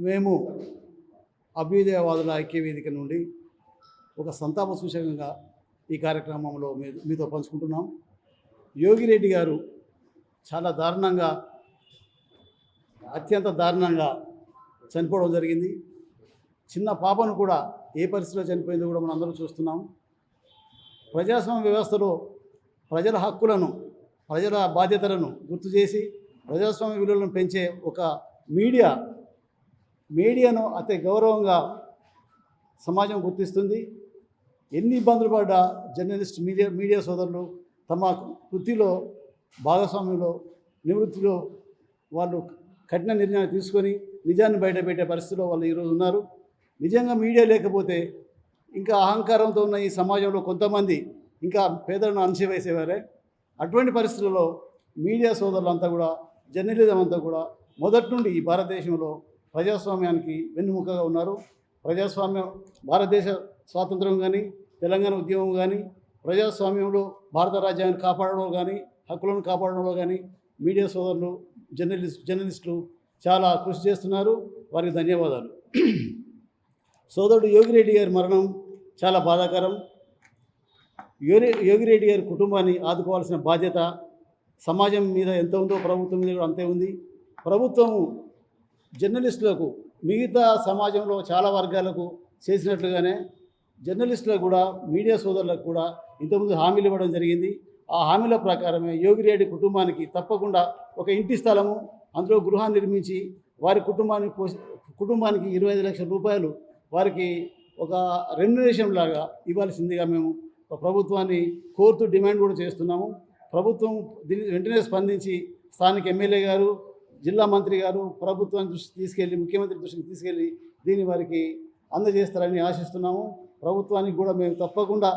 మేము అభ్యుదయవాదుల ఐక్యవేదిక నుండి ఒక సంతాప సూచకంగా ఈ కార్యక్రమంలో మీతో పంచుకుంటున్నాం. యోగిరెడ్డి గారు చాలా దారుణంగా, అత్యంత దారుణంగా చనిపోవడం జరిగింది. చిన్న పాపను కూడా ఏ పరిస్థితిలో చనిపోయిందో కూడా మనం అందరం చూస్తున్నాం. ప్రజాస్వామ్య వ్యవస్థలో ప్రజల హక్కులను, ప్రజల బాధ్యతలను గుర్తు చేసి ప్రజాస్వామ్య విలువలను పెంచే ఒక మీడియాను అతి గౌరవంగా సమాజం గుర్తిస్తుంది. ఎన్ని ఇబ్బందులు పడ్డా జర్నలిస్ట్ మీడియా సోదరులు తమ వృత్తిలో భాగస్వామ్యంలో నివృత్తిలో వాళ్ళు కఠిన నిర్ణయాలు తీసుకొని నిజాన్ని బయటపెట్టే పరిస్థితిలో వాళ్ళు ఈరోజు ఉన్నారు. నిజంగా మీడియా లేకపోతే ఇంకా అహంకారంతో ఉన్న ఈ సమాజంలో కొంతమంది ఇంకా పేదలను అణచివేసేవారే. అటువంటి పరిస్థితుల్లో మీడియా సోదరులంతా కూడా, జర్నలిజం అంతా కూడా మొదటి నుండి ఈ భారతదేశంలో ప్రజాస్వామ్యానికి వెన్నుముకగా ఉన్నారు. ప్రజాస్వామ్యం, భారతదేశ స్వాతంత్రం కానీ, తెలంగాణ ఉద్యమం కానీ, ప్రజాస్వామ్యంలో భారత రాజ్యాన్ని కాపాడడంలో కానీ, హక్కులను కాపాడడంలో కానీ మీడియా సోదరులు, జర్నలిస్టులు చాలా కృషి చేస్తున్నారు. వారికి ధన్యవాదాలు. సోదరుడు యోగిరెడ్డి గారి మరణం చాలా బాధాకరం. యోగిరెడ్డి గారి కుటుంబాన్ని ఆదుకోవాల్సిన బాధ్యత సమాజం మీద ఎంత ఉందో ప్రభుత్వం మీద కూడా అంతే ఉంది. ప్రభుత్వం జర్నలిస్టులకు, మిగతా సమాజంలో చాలా వర్గాలకు చేసినట్లుగానే జర్నలిస్టులకు కూడా, మీడియా సోదరులకు కూడా ఇంతకుముందు హామీలు ఇవ్వడం జరిగింది. ఆ హామీల ప్రకారమే యోగిరెడ్డి కుటుంబానికి తప్పకుండా ఒక ఇంటి స్థలము, అందులో గృహాన్ని నిర్మించి వారి కుటుంబానికి 25 లక్షల రూపాయలు వారికి ఒక రెమ్యునరేషన్ లాగా ఇవ్వాల్సిందిగా మేము ప్రభుత్వాన్ని కోరుతూ డిమాండ్ కూడా చేస్తున్నాము. ప్రభుత్వం దీన్ని వెంటనే స్పందించి స్థానిక ఎమ్మెల్యే గారు, జిల్లా మంత్రి గారు ప్రభుత్వాన్ని దృష్టికి తీసుకెళ్ళి, ముఖ్యమంత్రి దృష్టికి తీసుకెళ్ళి దీన్ని వారికి అందజేస్తారని ఆశిస్తున్నాము. ప్రభుత్వానికి కూడా మేము తప్పకుండా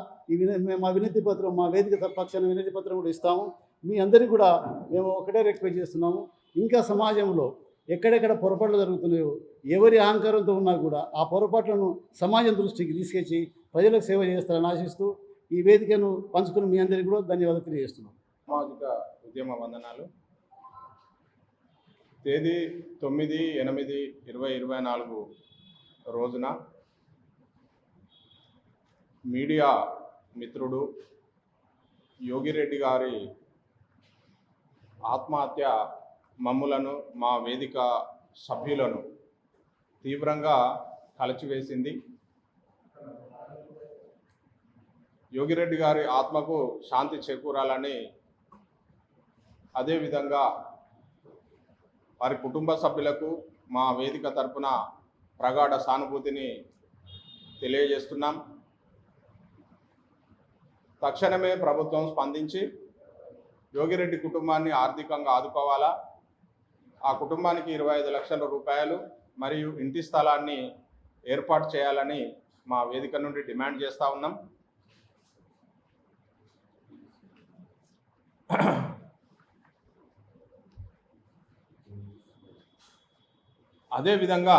మా వినతి పత్రం, మా వేదిక పక్షాన వినతి పత్రం కూడా ఇస్తాము. మీ అందరికీ కూడా మేము ఒకటే రిక్వెస్ట్ చేస్తున్నాము. ఇంకా సమాజంలో ఎక్కడెక్కడ పొరపాట్లు జరుగుతున్నాయో, ఎవరి అహంకారంతో ఉన్నా కూడా ఆ పొరపాట్లను సమాజం దృష్టికి తీసుకొచ్చి ప్రజలకు సేవ చేస్తారని ఆశిస్తూ ఈ వేదికను పంచుకుని మీ అందరికీ కూడా ధన్యవాదాలు తెలియజేస్తున్నాం. సామాజిక ఉద్యమ వందనాలు. తేదీ 9/8/2024 రోజున మీడియా మిత్రుడు యోగిరెడ్డి గారి ఆత్మహత్య మమ్ములను, మా వేదిక సభ్యులను తీవ్రంగా కలిచివేసింది. యోగిరెడ్డి గారి ఆత్మకు శాంతి చేకూరాలని, అదేవిధంగా వారి కుటుంబ సభ్యులకు మా వేదిక తరపున ప్రగాఢ సానుభూతిని తెలియజేస్తున్నాం. తక్షణమే ప్రభుత్వం స్పందించి యోగిరెడ్డి కుటుంబాన్ని ఆర్థికంగా ఆదుకోవాలా, ఆ కుటుంబానికి 25 లక్షల రూపాయలు మరియు ఇంటి స్థలాన్ని ఏర్పాటు చేయాలని మా వేదిక నుండి డిమాండ్ చేస్తూ ఉన్నాం. అదేవిధంగా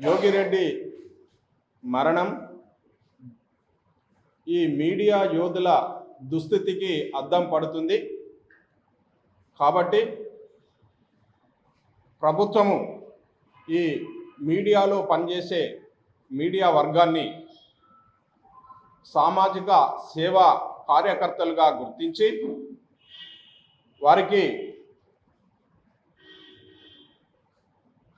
యోగిరెడ్డి మరణం ఈ మీడియా యోధుల దుస్థితికి అద్దం పడుతుంది. కాబట్టి ప్రభుత్వము ఈ మీడియాలో పనిచేసే మీడియా వర్గాన్ని సామాజిక సేవా కార్యకర్తలుగా గుర్తించి వారికి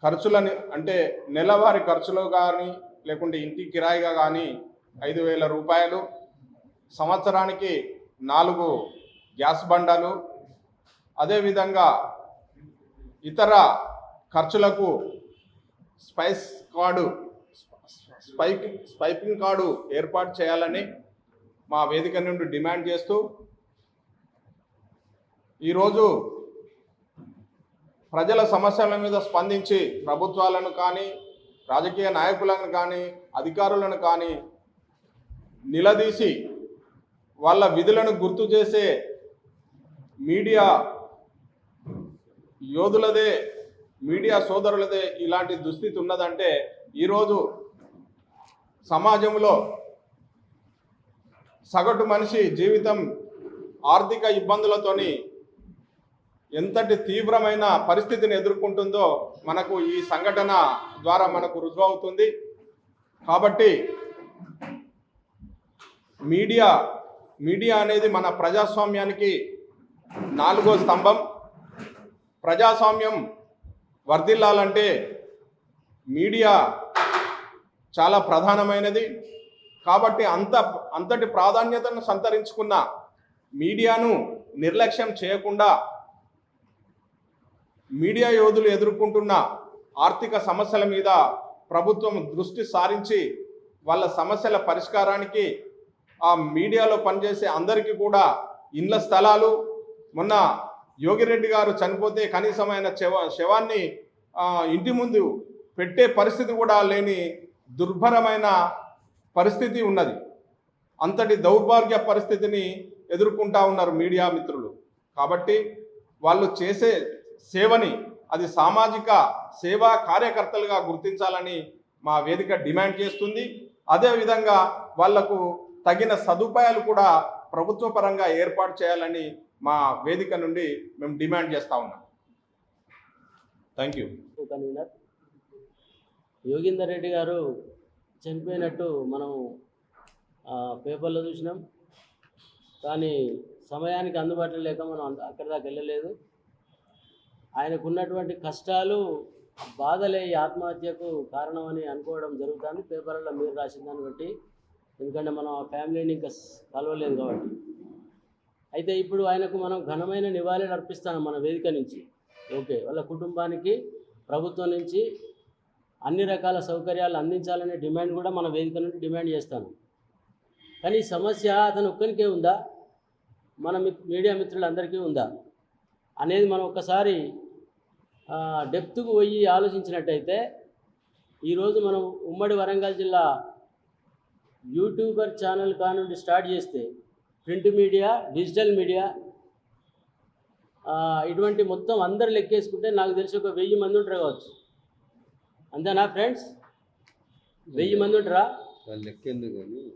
ఖర్చులని, అంటే నెలవారీ ఖర్చులు కానీ లేకుంటే ఇంటి కిరాయిగా కానీ 5,000 రూపాయలు, సంవత్సరానికి 4 గ్యాస్ బండలు, అదేవిధంగా ఇతర ఖర్చులకు స్పైపింగ్ కార్డు ఏర్పాటు చేయాలని మా వేదిక నుండి డిమాండ్ చేస్తూ ఈరోజు ప్రజల సమస్యల మీద స్పందించి ప్రభుత్వాలను కానీ, రాజకీయ నాయకులను కానీ, అధికారులను కానీ నిలదీసి వాళ్ళ విధులను గుర్తు చేసే మీడియా యోధులదే, మీడియా సోదరులదే ఇలాంటి దుస్థితి ఉన్నదంటే ఈరోజు సమాజంలో సగటు మనిషి జీవితం ఆర్థిక ఇబ్బందులతోని ఎంతటి తీవ్రమైన పరిస్థితిని ఎదుర్కొంటుందో మనకు ఈ సంఘటన ద్వారా మనకు రుజువు అవుతుంది. కాబట్టి మీడియా అనేది మన ప్రజాస్వామ్యానికి 4వ స్తంభం. ప్రజాస్వామ్యం వర్ధిల్లాలంటే మీడియా చాలా ప్రధానమైనది. కాబట్టి అంతటి ప్రాధాన్యతను సంతరించుకున్న మీడియాను నిర్లక్ష్యం చేయకుండా మీడియా యోధులు ఎదుర్కొంటున్న ఆర్థిక సమస్యల మీద ప్రభుత్వం దృష్టి సారించి వాళ్ళ సమస్యల పరిష్కారానికి ఆ మీడియాలో పనిచేసే అందరికీ కూడా ఇండ్ల స్థలాలు, మొన్న యోగిరెడ్డి గారు చనిపోతే కనీసం ఆయన శవాన్ని ఇంటి ముందు పెట్టే పరిస్థితి కూడా లేని దుర్భరమైన పరిస్థితి ఉన్నది. అంతటి దౌర్భాగ్య పరిస్థితిని ఎదుర్కొంటా ఉన్నారు మీడియా మిత్రులు. కాబట్టి వాళ్ళు చేసే సేవని అది సామాజిక సేవా కార్యకర్తలుగా గుర్తించాలని మా వేదిక డిమాండ్ చేస్తుంది. అదేవిధంగా వాళ్లకు తగిన సదుపాయాలు కూడా ప్రభుత్వ పరంగా ఏర్పాటు చేయాలని మా వేదిక నుండి మేము డిమాండ్ చేస్తూ ఉన్నాం. Thank you. కన్వీనర్ యోగీందర్ రెడ్డి గారు చనిపోయినట్టు మనం పేపర్లో చూసినాం. కానీ సమయానికి అందుబాటులో లేక మనం అక్కడి దాకా వెళ్ళలేదు. ఆయనకున్నటువంటి కష్టాలు, బాధలే ఈ ఆత్మహత్యకు కారణమని అనుకోవడం జరుగుతుంది పేపర్లలో మీరు రాసిన దాన్ని బట్టి. ఎందుకంటే మనం ఆ ఫ్యామిలీని ఇంకా కలవలేదు కాబట్టి. అయితే ఇప్పుడు ఆయనకు మనం ఘనమైన నివాళులు అర్పిస్తాం మన వేదిక నుంచి. ఓకే, వాళ్ళ కుటుంబానికి ప్రభుత్వం నుంచి అన్ని రకాల సౌకర్యాలు అందించాలనే డిమాండ్ కూడా మన వేదిక నుండి డిమాండ్ చేస్తాను. కానీ ఈ సమస్య అతను ఒక్కరికే ఉందా, మన మీడియా మిత్రులందరికీ ఉందా అనేది మనం ఒక్కసారి డెప్త్కు పోయి ఆలోచించినట్టయితే, ఈరోజు మనం ఉమ్మడి వరంగల్ జిల్లా యూట్యూబర్ ఛానల్ కానుండి స్టార్ట్ చేస్తే ప్రింట్ మీడియా, డిజిటల్ మీడియా, ఇటువంటి మొత్తం అందరు లెక్కేసుకుంటే నాకు తెలిసి ఒక 1000 మంది ఉంటారు కావచ్చు. అంతేనా ఫ్రెండ్స్? 1000 మంది ఉంటారా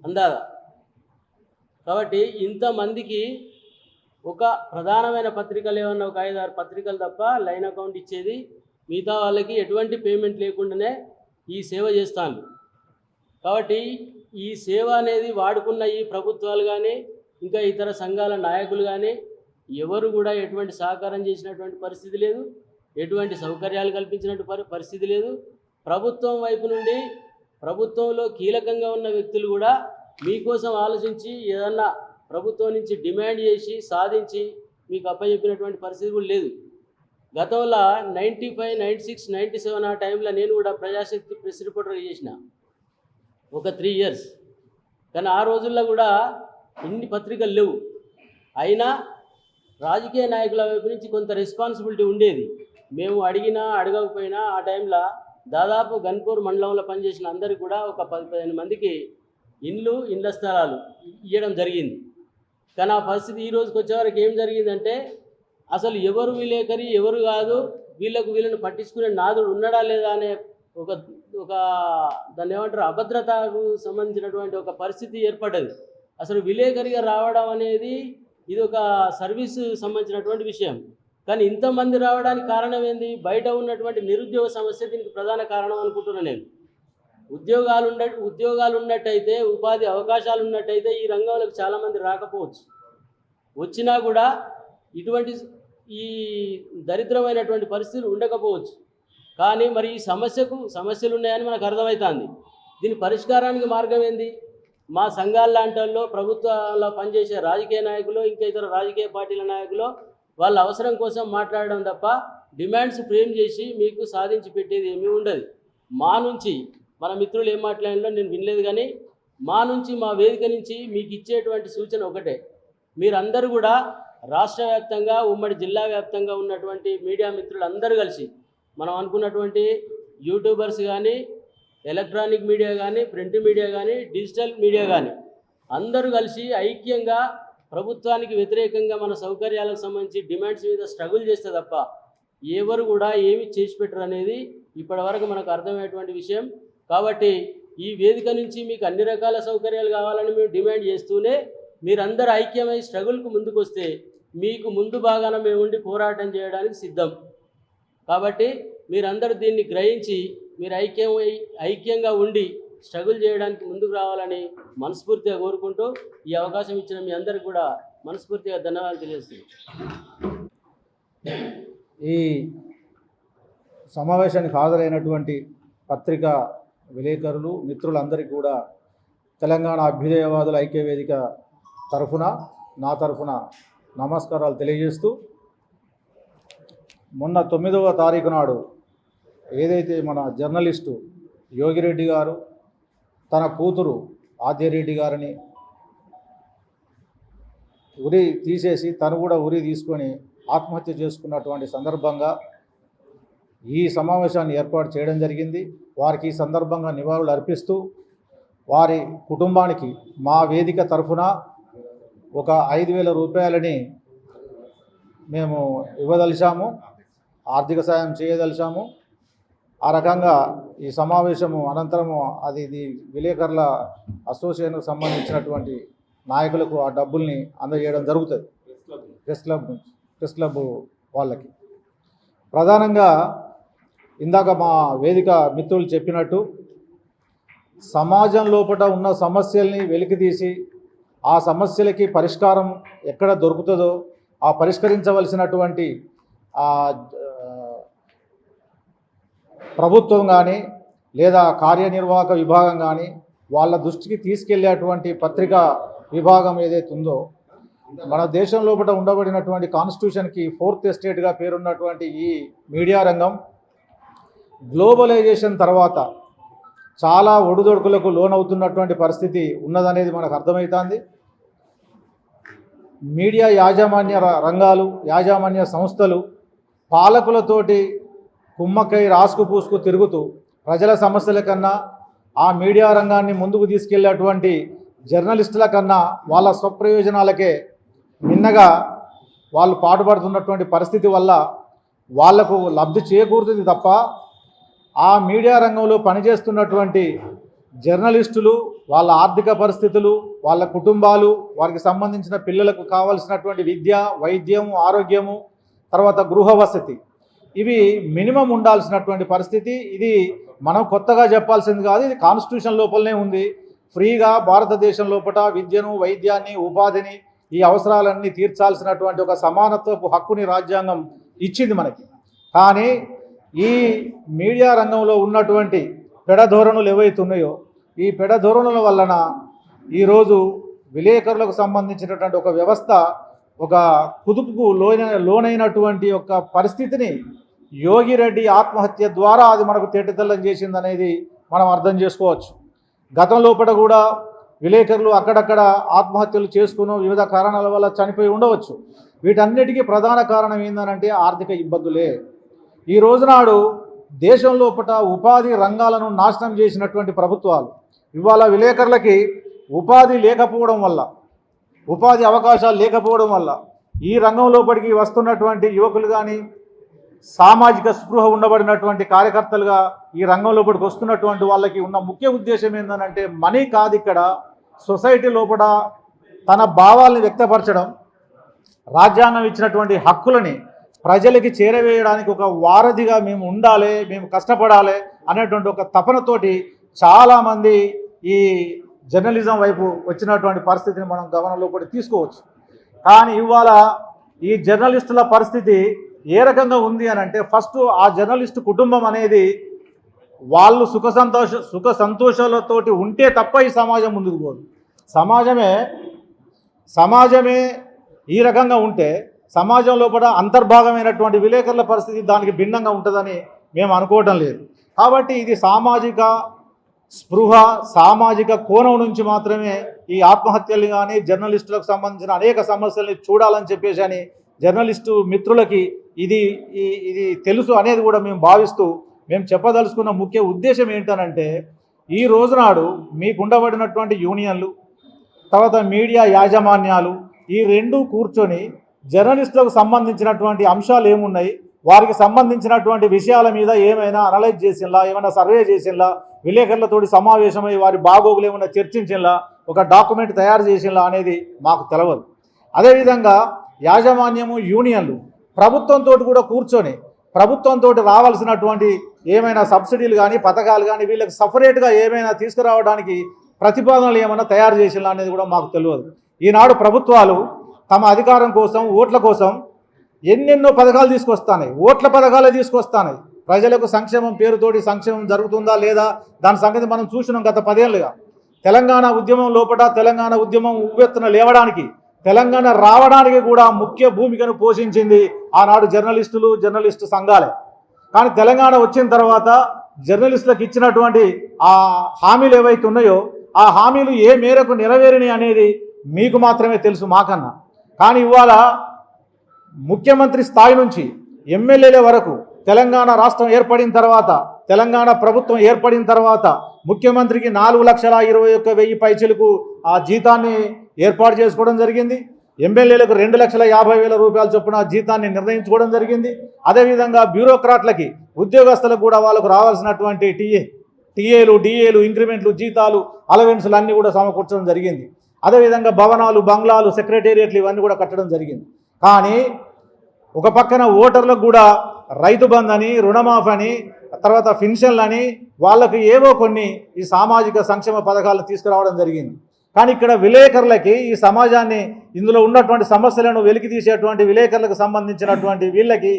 అందాదా? కాబట్టి ఇంతమందికి ఒక ప్రధానమైన పత్రికలు ఏమన్నా ఒక 5-6 పత్రికలు తప్ప లైన్ అకౌంట్ ఇచ్చేది, మిగతా వాళ్ళకి ఎటువంటి పేమెంట్ లేకుండానే ఈ సేవ చేస్తాను. కాబట్టి ఈ సేవ అనేది వాడుకున్న ఈ ప్రభుత్వాలు కానీ ఇంకా ఇతర సంఘాల నాయకులు కానీ ఎవరు కూడా ఎటువంటి సహకారం చేసినటువంటి పరిస్థితి లేదు, ఎటువంటి సౌకర్యాలు కల్పించినటువంటి పరిస్థితి లేదు. ప్రభుత్వం వైపు నుండి ప్రభుత్వంలో కీలకంగా ఉన్న వ్యక్తులు కూడా మీకోసం ఆలోచించి ఏదన్నా ప్రభుత్వం నుంచి డిమాండ్ చేసి సాధించి మీకు అప్పచెప్పినటువంటి పరిస్థితి కూడా లేదు. గతంలో 95, 96, 97 ఆ టైంలో నేను కూడా ప్రజాశక్తి ప్రెస్ రిపోర్టర్గా చేసిన ఒక 3 years. కానీ ఆ రోజుల్లో కూడా ఇన్ని పత్రికలు లేవు. అయినా రాజకీయ నాయకుల వైపు నుంచి కొంత రెస్పాన్సిబిలిటీ ఉండేది. మేము అడిగినా అడగకపోయినా ఆ టైంలో దాదాపు గన్పూర్ మండలంలో పనిచేసిన అందరికీ కూడా ఒక 10-15 మందికి ఇండ్ల స్థలాలు ఇవ్వడం జరిగింది. కానీ ఆ పరిస్థితి ఈ రోజుకి వచ్చేవరకు ఏం జరిగిందంటే, అసలు ఎవరు విలేకరి ఎవరు కాదు, వీళ్ళని పట్టించుకునే నాదుడు ఉన్నాడా లేదా అనే ఒక దాన్ని ఏమంటారు అభద్రతకు సంబంధించినటువంటి ఒక పరిస్థితి ఏర్పడ్డది. అసలు విలేకరిగా రావడం అనేది ఇది ఒక సర్వీస్ సంబంధించినటువంటి విషయం. కానీ ఇంతమంది రావడానికి కారణం ఏంది? బయట ఉన్నటువంటి నిరుద్యోగ సమస్య దీనికి ప్రధాన కారణం అనుకుంటున్నాను నేను. ఉద్యోగాలు ఉన్నట్టయితే, ఉపాధి అవకాశాలు ఉన్నట్టయితే ఈ రంగంలోకి చాలామంది రాకపోవచ్చు. వచ్చినా కూడా ఇటువంటి ఈ దరిద్రమైనటువంటి పరిస్థితులు ఉండకపోవచ్చు. కానీ మరి ఈ సమస్యలు ఉన్నాయని మనకు అర్థమవుతుంది. దీని పరిష్కారానికి మార్గం ఏంది? మా సంఘాల లాంటి వాళ్ళు, ప్రభుత్వాల్లో పనిచేసే రాజకీయ నాయకులు, ఇంకా ఇతర రాజకీయ పార్టీల నాయకులు వాళ్ళ అవసరం కోసం మాట్లాడడం తప్ప డిమాండ్స్ ఫ్రేమ్ చేసి మీకు సాధించి పెట్టేది ఏమీ ఉండదు. మా నుంచి మన మిత్రులు ఏం మాట్లాడినో నేను వినలేదు. కానీ మా నుంచి, మా వేదిక నుంచి మీకు ఇచ్చేటువంటి సూచన ఒకటే, మీరందరూ కూడా రాష్ట్ర వ్యాప్తంగా, ఉమ్మడి జిల్లా వ్యాప్తంగా ఉన్నటువంటి మీడియా మిత్రులు అందరూ కలిసి మనం అనుకున్నటువంటి యూట్యూబర్స్ కానీ, ఎలక్ట్రానిక్ మీడియా కానీ, ప్రింట్ మీడియా కానీ, డిజిటల్ మీడియా కానీ అందరూ కలిసి ఐక్యంగా ప్రభుత్వానికి వ్యతిరేకంగా మన సౌకర్యాలకు సంబంధించి డిమాండ్స్ మీద స్ట్రగుల్ చేస్తే తప్ప ఎవరు కూడా ఏమి చేసి పెట్టరు అనేది ఇప్పటివరకు మనకు అర్థమయ్యేటువంటి విషయం. కాబట్టి ఈ వేదిక నుంచి మీకు అన్ని రకాల సౌకర్యాలు కావాలని మేము డిమాండ్ చేస్తూనే మీరందరూ ఐక్యమై స్ట్రగుల్కు ముందుకు వస్తే మీకు ముందు భాగాన మేము ఉండి పోరాటం చేయడానికి సిద్ధం. కాబట్టి మీరందరూ దీన్ని గ్రహించి మీరు ఐక్యంగా ఉండి స్ట్రగుల్ చేయడానికి ముందుకు రావాలని మనస్ఫూర్తిగా కోరుకుంటూ ఈ అవకాశం ఇచ్చిన మీ అందరికీ కూడా మనస్ఫూర్తిగా ధన్యవాదాలు తెలియజేస్తున్నాను. ఈ సమావేశానికి హాజరైనటువంటి పత్రికా విలేకరులు మిత్రులందరికీ కూడా తెలంగాణ అభ్యుదయవాదుల ఐక్యవేదిక తరఫున నా తరఫున నమస్కారాలు తెలియజేస్తూ, మొన్న 9వ తారీఖు నాడు ఏదైతే మన జర్నలిస్టు యోగిరెడ్డి గారు తన కూతురు ఆద్యరెడ్డి గారిని ఉరి తీసేసి తను కూడా ఉరి తీసుకొని ఆత్మహత్య చేసుకున్నటువంటి సందర్భంగా ఈ సమావేశాన్ని ఏర్పాటు చేయడం జరిగింది. వారికి ఈ సందర్భంగా నివాళులు అర్పిస్తూ వారి కుటుంబానికి మా వేదిక తరఫున ఒక 5,000 రూపాయలని మేము ఇవ్వదలిచాము, ఆర్థిక సాయం చేయదలిచాము. ఆ రకంగా ఈ సమావేశము అనంతరము ఇది విలేకరుల అసోసియేషన్కు సంబంధించినటువంటి నాయకులకు ఆ డబ్బుల్ని అందజేయడం జరుగుతుంది. ప్రెస్ క్లబ్ వాళ్ళకి ప్రధానంగా ఇందాక మా వేదిక మిత్రులు చెప్పినట్టు సమాజం లోపల ఉన్న సమస్యల్ని వెలికితీసి ఆ సమస్యలకి పరిష్కారం ఎక్కడ దొరుకుతుందో ఆ పరిష్కరించవలసినటువంటి ప్రభుత్వం కానీ లేదా కార్యనిర్వాహక విభాగం కానీ వాళ్ళ దృష్టికి తీసుకెళ్లేటువంటి పత్రికా విభాగం ఏదైతే ఉందో, మన దేశం లోపల ఉండబడినటువంటి కాన్స్టిట్యూషన్కి 4th ఎస్టేట్గా పేరున్నటువంటి ఈ మీడియా రంగం గ్లోబలైజేషన్ తర్వాత చాలా ఒడిదొడుకులకు లోనవుతున్నటువంటి పరిస్థితి ఉన్నదనేది మనకు అర్థమవుతుంది. మీడియా యాజమాన్య రంగాలు, యాజమాన్య సంస్థలు పాలకులతోటి కుమ్మక్కై రాసుకు పూసుకు తిరుగుతూ ప్రజల సమస్యల కన్నా ఆ మీడియా రంగాన్ని ముందుకు తీసుకెళ్లేటువంటి జర్నలిస్టుల కన్నా వాళ్ళ స్వప్రయోజనాలకే మిన్నగా వాళ్ళు పాటుపడుతున్నటువంటి పరిస్థితి వల్ల వాళ్లకు లబ్ధి చేకూరుతుంది తప్ప ఆ మీడియా రంగంలో పనిచేస్తున్నటువంటి జర్నలిస్టులు, వాళ్ళ ఆర్థిక పరిస్థితులు, వాళ్ళ కుటుంబాలు, వారికి సంబంధించిన పిల్లలకు కావాల్సినటువంటి విద్య, వైద్యం, ఆరోగ్యము, తర్వాత గృహ వసతి, ఇవి మినిమం ఉండాల్సినటువంటి పరిస్థితి. ఇది మనం కొత్తగా చెప్పాల్సింది కాదు, ఇది కాన్స్టిట్యూషన్ లోపలనే ఉంది. ఫ్రీగా భారతదేశం లోపల విద్యను, వైద్యాన్ని, ఉపాధిని, ఈ అవసరాలన్నీ తీర్చాల్సినటువంటి ఒక సమానత్వపు హక్కుని రాజ్యాంగం ఇచ్చింది మనకి. కానీ ఈ మీడియా రంగంలో ఉన్నటువంటి పెడధోరణులు ఏవైతే ఉన్నాయో ఈ పెడధోరణుల వలన ఈరోజు విలేకరులకు సంబంధించినటువంటి ఒక వ్యవస్థ ఒక కుదుపుకు లోనైనటువంటి ఒక పరిస్థితిని యోగిరెడ్డి ఆత్మహత్య ద్వారా అది మనకు తేటతెల్లం చేసిందనేది మనం అర్థం చేసుకోవచ్చు. గతం లోపల కూడా విలేకరులు అక్కడక్కడ ఆత్మహత్యలు చేసుకుని వివిధ కారణాల వల్ల చనిపోయి ఉండవచ్చు. వీటన్నిటికీ ప్రధాన కారణం ఏంటంటే ఆర్థిక ఇబ్బందులే. ఈ రోజునాడు దేశం లోపల ఉపాధి రంగాలను నాశనం చేసినటువంటి ప్రభుత్వాలు ఇవాళ విలేకరులకి ఉపాధి లేకపోవడం వల్ల, ఉపాధి అవకాశాలు లేకపోవడం వల్ల ఈ రంగం లోపలికి వస్తున్నటువంటి యువకులు కానీ సామాజిక స్పృహ ఉండబడినటువంటి కార్యకర్తలుగా ఈ రంగం లోపలికి వస్తున్నటువంటి వాళ్ళకి ఉన్న ముఖ్య ఉద్దేశం ఏంటంటే మనీ కాదు, ఇక్కడ సొసైటీ లోపల తన భావాల్ని వ్యక్తపరచడం, రాజ్యాంగం ఇచ్చినటువంటి హక్కులని ప్రజలకి చేరవేయడానికి ఒక వారధిగా మేము ఉండాలి, మేము కష్టపడాలి అనేటువంటి ఒక తపనతోటి చాలామంది ఈ జర్నలిజం వైపు వచ్చినటువంటి పరిస్థితిని మనం గమనంలో కూడా తీసుకోవచ్చు. కానీ ఇవాళ ఈ జర్నలిస్టుల పరిస్థితి ఏ రకంగా ఉంది అని అంటే, ఫస్ట్ ఆ జర్నలిస్టు కుటుంబం అనేది వాళ్ళు సుఖ సంతోషాలతోటి ఉంటే తప్ప ఈ సమాజం ముందుకు పోదు. సమాజమే ఈ రకంగా ఉంటే సమాజం లోపల అంతర్భాగమైనటువంటి విలేకరుల పరిస్థితి దానికి భిన్నంగా ఉంటుందని మేము అనుకోవటం లేదు. కాబట్టి ఇది సామాజిక స్పృహ, సామాజిక కోణం నుంచి మాత్రమే ఈ ఆత్మహత్యలు కానీ జర్నలిస్టులకు సంబంధించిన అనేక సమస్యల్ని చూడాలని చెప్పేసి అని జర్నలిస్టు మిత్రులకి ఇది తెలుసు అనేది కూడా మేము భావిస్తూ మేము చెప్పదలుచుకున్న ముఖ్య ఉద్దేశం ఏంటనంటే, ఈ రోజునాడు మీకు ఉండబడినటువంటి యూనియన్లు, తర్వాత మీడియా యాజమాన్యాలు, ఈ రెండు కూర్చొని జర్నలిస్టులకు సంబంధించినటువంటి అంశాలు ఏమున్నాయి, వారికి సంబంధించినటువంటి విషయాల మీద ఏమైనా అనలైజ్ చేసినలా, ఏమైనా సర్వే చేసినలా, విలేకరులతోటి సమావేశమై వారి బాగోగులు ఏమైనా చర్చించినలా, ఒక డాక్యుమెంట్ తయారు చేసినలా అనేది మాకు తెలవదు. అదేవిధంగా యాజమాన్యము, యూనియన్లు ప్రభుత్వంతో కూడా కూర్చొని ప్రభుత్వంతో రావాల్సినటువంటి ఏమైనా సబ్సిడీలు కానీ పథకాలు కానీ వీళ్ళకి సపరేట్గా ఏమైనా తీసుకురావడానికి ప్రతిపాదనలు ఏమైనా తయారు చేసినా అనేది కూడా మాకు తెలియదు. ఈనాడు ప్రభుత్వాలు తమ అధికారం కోసం, ఓట్ల కోసం ఎన్నెన్నో పథకాలు తీసుకొస్తాయి, ఓట్ల పథకాలే తీసుకొస్తాయి. ప్రజలకు సంక్షేమం పేరుతోటి సంక్షేమం జరుగుతుందా లేదా దాని సంగతి మనం చూసినాం గత 10 ఏళ్ళుగా. తెలంగాణ ఉద్యమం లోపల తెలంగాణ ఉద్యమం ఉవ్వెత్తున లేవడానికి, తెలంగాణ రావడానికి కూడా ముఖ్య భూమికను పోషించింది ఆనాడు జర్నలిస్టు సంఘాలే. కానీ తెలంగాణ వచ్చిన తర్వాత జర్నలిస్టులకు ఇచ్చినటువంటి ఆ హామీలు ఏవైతే ఉన్నాయో ఆ హామీలు ఏ మేరకు నెరవేరినాయి అనేది మీకు మాత్రమే తెలుసు, మాకన్నా. కానీ ఇవాళ ముఖ్యమంత్రి స్థాయి నుంచి ఎమ్మెల్యేల వరకు తెలంగాణ రాష్ట్రం ఏర్పడిన తర్వాత, తెలంగాణ ప్రభుత్వం ఏర్పడిన తర్వాత ముఖ్యమంత్రికి 4,21,000 పైచలకు ఆ జీతాన్ని ఏర్పాటు చేసుకోవడం జరిగింది. ఎమ్మెల్యేలకు 2,50,000 రూపాయల చొప్పున జీతాన్ని నిర్ణయించుకోవడం జరిగింది. అదేవిధంగా బ్యూరోక్రాట్లకి, ఉద్యోగస్తులకు కూడా వాళ్ళకు రావాల్సినటువంటి టీఏలు, డిఏలు, ఇంక్రిమెంట్లు, జీతాలు, అలవెన్సులు అన్నీ కూడా సమకూర్చడం జరిగింది. అదేవిధంగా భవనాలు, బంగ్లాలు, సెక్రటేరియట్లు ఇవన్నీ కూడా కట్టడం జరిగింది. కానీ ఒక పక్కన ఓటర్లకు కూడా రైతు బంధు అని, రుణమాఫీ అని, తర్వాత పెన్షన్లని, వాళ్ళకు ఏవో కొన్ని ఈ సామాజిక సంక్షేమ పథకాలను తీసుకురావడం జరిగింది. కానీ ఇక్కడ విలేకరులకి, ఈ సమాజాన్ని, ఇందులో ఉన్నటువంటి సమస్యలను వెలికి తీసేటువంటి విలేకరులకు సంబంధించినటువంటి వీళ్ళకి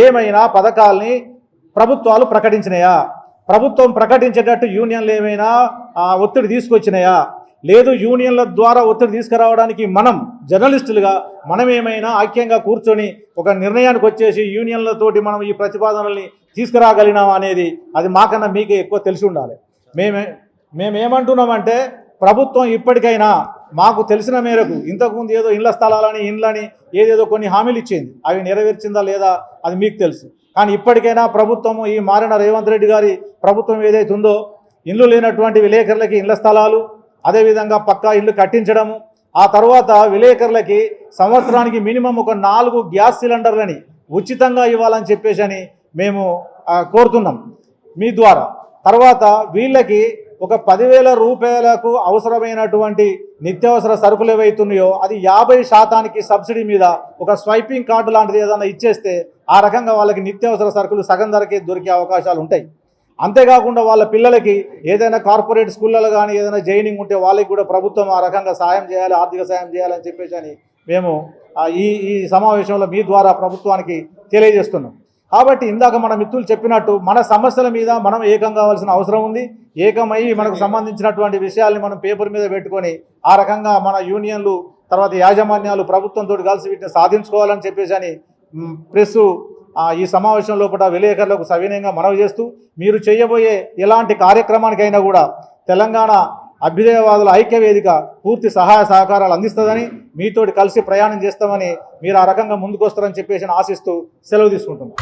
ఏమైనా పథకాలని ప్రభుత్వాలు ప్రకటించినాయా? ప్రభుత్వం ప్రకటించేటట్టు యూనియన్లు ఏమైనా ఒత్తిడి తీసుకొచ్చినాయా? లేదు, యూనియన్ల ద్వారా ఒత్తిడి తీసుకురావడానికి మనం జర్నలిస్టులుగా మనం ఏమైనా ఐక్యంగా కూర్చొని ఒక నిర్ణయానికి వచ్చేసి యూనియన్లతోటి మనం ఈ ప్రతిపాదనల్ని తీసుకురాగలిగినాం అనేది అది మాకన్నా మీకే ఎక్కువ తెలిసి ఉండాలి. మేమేమంటున్నామంటే ప్రభుత్వం ఇప్పటికైనా మాకు తెలిసిన మేరకు ఇంతకుముందు ఏదో ఇళ్ల స్థలాలని, ఇండ్లని ఏదేదో కొన్ని హామీలు ఇచ్చింది, అవి నెరవేర్చిందా లేదా అది మీకు తెలుసు. కానీ ఇప్పటికైనా ప్రభుత్వము, ఈ మారిన రేవంత్ రెడ్డి గారి ప్రభుత్వం ఏదైతే ఉందో, ఇల్లు లేనటువంటి విలేకరులకి ఇళ్ల స్థలాలు, అదేవిధంగా పక్కా ఇల్లు కట్టించడము, ఆ తర్వాత విలేకరులకి సంవత్సరానికి మినిమం ఒక 4 గ్యాస్ సిలిండర్లని ఉచితంగా ఇవ్వాలని చెప్పేసి మేము కోరుతున్నాం మీ ద్వారా. తర్వాత వీళ్ళకి ఒక 10,000 రూపాయలకు అవసరమైనటువంటి నిత్యావసర సరుకులు ఏవైతున్నాయో అది 50% సబ్సిడీ మీద ఒక స్వైపింగ్ కార్డు లాంటిది ఏదైనా ఇచ్చేస్తే ఆ రకంగా వాళ్ళకి నిత్యావసర సరుకులు సగం ధరకే దొరికే అవకాశాలు ఉంటాయి. అంతేకాకుండా వాళ్ళ పిల్లలకి ఏదైనా కార్పొరేట్ స్కూళ్ళలో కానీ ఏదైనా జైనింగ్ ఉంటే వాళ్ళకి కూడా ప్రభుత్వం ఆ రకంగా సాయం చేయాలి, ఆర్థిక సాయం చేయాలని చెప్పేసి మేము ఈ సమావేశంలో మీ ద్వారా ప్రభుత్వానికి తెలియజేస్తున్నాం. కాబట్టి ఇందాక మన మిత్రులు చెప్పినట్టు మన సమస్యల మీద మనం ఏకం కావాల్సిన అవసరం ఉంది. ఏకమై మనకు సంబంధించినటువంటి విషయాల్ని మనం పేపర్ మీద పెట్టుకొని ఆ రకంగా మన యూనియన్లు, తర్వాత యాజమాన్యాలు ప్రభుత్వంతో కలిసి వీటిని సాధించుకోవాలని చెప్పేసి ప్రెస్ ఈ సమావేశం లోపల విలేకరులకు సవినయంగా మనవి చేస్తూ, మీరు చేయబోయే ఎలాంటి కార్యక్రమానికైనా కూడా తెలంగాణ అభ్యుదయవాదుల ఐక్యవేదిక పూర్తి సహాయ సహకారాలు అందిస్తుందని, మీతోటి కలిసి ప్రయాణం చేస్తామని, మీరు ఆ రకంగా ముందుకొస్తారని చెప్పేసి ఆశిస్తూ సెలవు తీసుకుంటున్నాం.